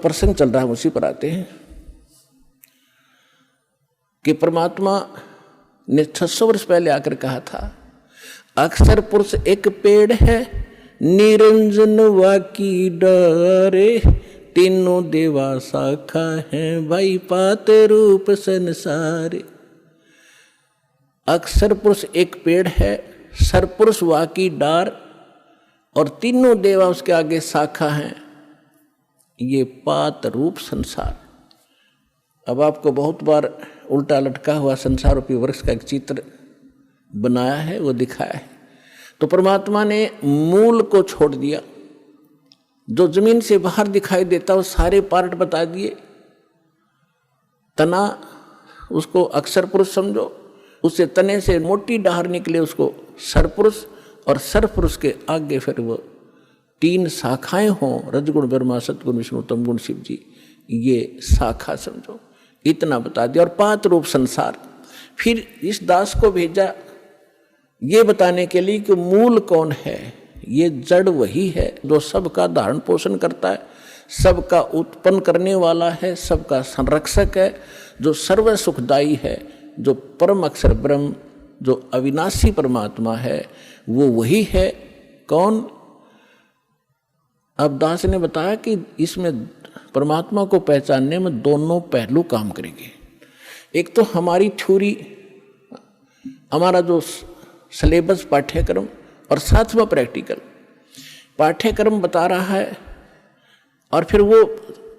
प्रसंग चल रहा है उसी पर आते हैं कि परमात्मा ने 600 वर्ष पहले आकर कहा था, अक्षर पुरुष एक पेड़ है, निरंजन वाकी डारे, तीनों देवा शाखा है, भाई पात रूप संसारे। अक्षर पुरुष एक पेड़ है, सरपुरुष वाकी डार, और तीनों देवा उसके आगे शाखा हैं, ये पात रूप संसार। अब आपको बहुत बार उल्टा लटका हुआ संसार रूपी वृक्ष का एक चित्र बनाया है, वो दिखाया है। तो परमात्मा ने मूल को छोड़ दिया, जो जमीन से बाहर दिखाई देता वो सारे पार्ट बता दिए। तना उसको अक्षर पुरुष समझो, उससे तने से मोटी डाहर निकले उसको सरपुरुष, और सरपुरुष के आगे फिर वो 3 शाखाएं हों, रजगुण ब्रह्मा सतगुण विष्णु तमगुण शिव जी, ये शाखा समझो, इतना बता दिया। और पात रूप संसार। फिर इस दास को भेजा ये बताने के लिए कि मूल कौन है। ये जड़ वही है जो सबका धारण पोषण करता है, सबका उत्पन्न करने वाला है, सबका संरक्षक है, जो सर्व सुखदायी है, जो परम अक्षर ब्रह्म, जो अविनाशी परमात्मा है, वो वही है। कौन? अब दास ने बताया कि इसमें परमात्मा को पहचानने में दोनों पहलू काम करेंगे। एक तो हमारी थ्योरी, हमारा जो सिलेबस पाठ्यक्रम, और साथ में प्रैक्टिकल। पाठ्यक्रम बता रहा है और फिर वो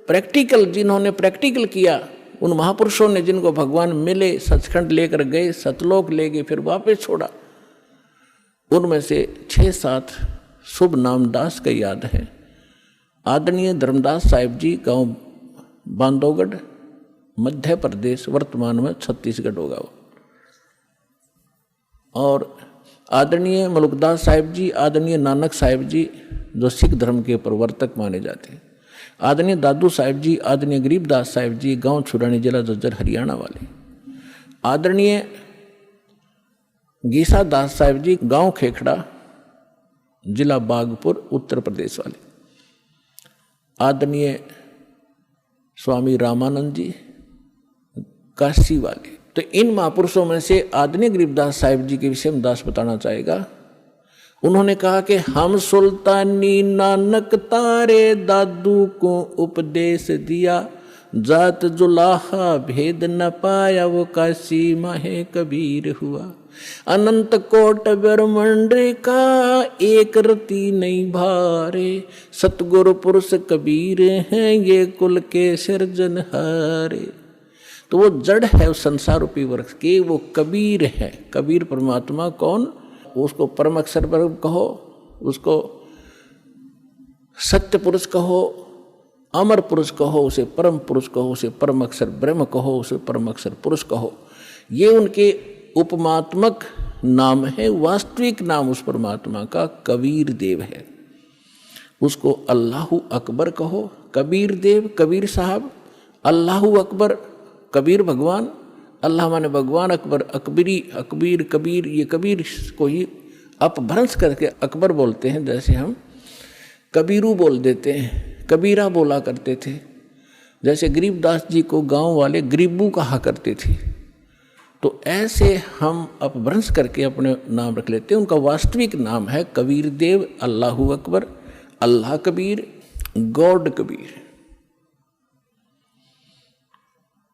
प्रैक्टिकल, जिन्होंने प्रैक्टिकल किया, उन महापुरुषों ने जिनको भगवान मिले, सचखंड लेकर गए, सतलोक ले गए, फिर वापस छोड़ा, उनमें से 6-7 शुभ नाम दास का याद है। आदरणीय धर्मदास साहिब जी, गांव बांधवगढ़, मध्य प्रदेश, वर्तमान में छत्तीसगढ़ होगा वो। और आदरणीय मलुकदास साहिब जी, आदरणीय नानक साहिब जी, जो सिख धर्म के प्रवर्तक माने जाते हैं। आदरणीय दादू साहिब जी, आदरणीय गरीबदास साहिब जी, गांव छुरानी, जिला जज्जर, हरियाणा वाले। आदरणीय गीसा दास साहिब जी, गांव खेखड़ा, जिला बागपुर, उत्तर प्रदेश वाले। आदरणीय स्वामी रामानंद जी, काशी वाले। तो इन महापुरुषों में से आदरणीय गरीबदास साहिब जी के विषय में दास बताना चाहेगा। उन्होंने कहा कि हम सुल्तानी नानक तारे दादू को उपदेश दिया, जात जुलाहा भेद न पाया, वो काशी माहे कबीर हुआ। अनंत कोट ब्रह्मांड का एक रति नहीं भारे, सतगुरु पुरुष कबीर हैं ये कुल के सिरजनहारे। तो वो जड़ है उस संसार रूपी वृक्ष के, वो कबीर है। कबीर परमात्मा कौन? उसको परम अक्षर ब्रह्म कहो, उसको सत्य पुरुष कहो, अमर पुरुष कहो, उसे परम पुरुष कहो, उसे परम अक्षर ब्रह्म कहो, उसे परम अक्षर पुरुष कहो। ये उनके उपमात्मक नाम है। वास्तविक नाम उस परमात्मा का कबीर देव है। उसको अल्लाहु अकबर कहो, कबीर देव, कबीर साहब, अल्लाहु अकबर, कबीर भगवान, अल्लाह माने भगवान, अकबर अकबरी, अकबीर कबीर, ये कबीर को ही अपभ्रंश करके अकबर बोलते हैं। जैसे हम कबीरू बोल देते हैं, कबीरा बोला करते थे। जैसे गरीबदास जी को गांव वाले गरीबू कहा करते थे। तो ऐसे हम अपभ्रंश करके अपने नाम रख लेते हैं। उनका वास्तविक नाम है कबीर देव, अल्लाहु अकबर, अल्लाह कबीर, गॉड कबीर।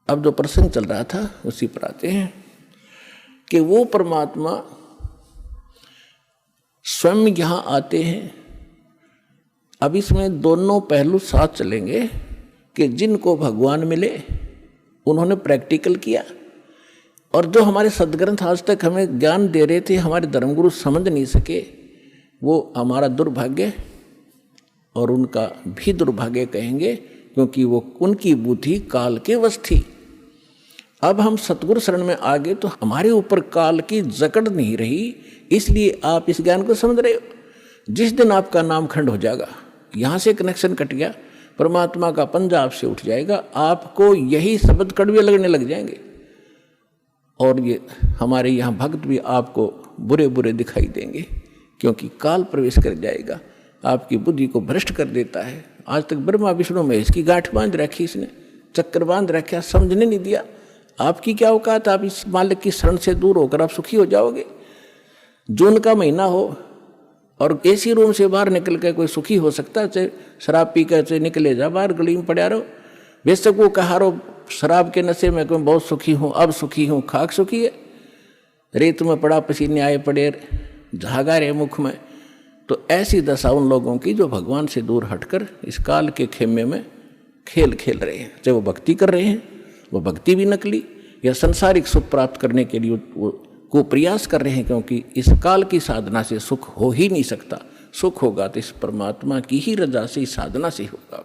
अब जो प्रसंग चल रहा था उसी पर आते हैं कि वो परमात्मा स्वयं यहाँ आते हैं। अब इसमें दोनों पहलू साथ चलेंगे कि जिनको भगवान मिले उन्होंने प्रैक्टिकल किया, और जो हमारे सदग्रंथ आज तक हमें ज्ञान दे रहे थे, हमारे धर्मगुरु समझ नहीं सके, वो हमारा दुर्भाग्य और उनका भी दुर्भाग्य कहेंगे, क्योंकि वो उनकी बुद्धि काल के वश थी। अब हम सतगुरु शरण में आ गए तो हमारे ऊपर काल की जकड़ नहीं रही, इसलिए आप इस ज्ञान को समझ रहे हो। जिस दिन आपका नाम खंड हो जाएगा, यहाँ से कनेक्शन कट गया, परमात्मा का पंजा आपसे उठ जाएगा, आपको यही शब्द कड़वे लगने लग जाएंगे, और ये हमारे यहाँ भक्त भी आपको बुरे बुरे दिखाई देंगे, क्योंकि काल प्रवेश कर जाएगा, आपकी बुद्धि को भ्रष्ट कर देता है, आज तक ब्रह्मा विष्णु महेश की गांठ बांध रखी, इसने चक्कर बांध रखा, समझने नहीं दिया। आपकी क्या औकात, आप इस मालिक की शरण से दूर होकर आप सुखी हो जाओगे। जून का महीना हो और एसी रूम से बाहर निकल कर कोई सुखी हो सकता है? चाहे शराब पी कर चाहे निकले जा बाहर गली में पड़ा रहो, बेशक वो कहा रहो शराब के नशे में मैं बहुत सुखी हूँ, अब सुखी हूँ, खाक सुखी है। रेत में पड़ा पसीने आए पड़े, झागा रहे मुख में। तो ऐसी दशा उन लोगों की जो भगवान से दूर हटकर इस काल के खेमे में खेल खेल रहे हैं। चाहे वो भक्ति कर रहे हैं, वो भक्ति भी नकली, या संसारिक सुख प्राप्त करने के लिए को प्रयास कर रहे हैं, क्योंकि इस काल की साधना से सुख हो ही नहीं सकता। सुख होगा तो इस परमात्मा की ही रजा से, इस साधना से होगा।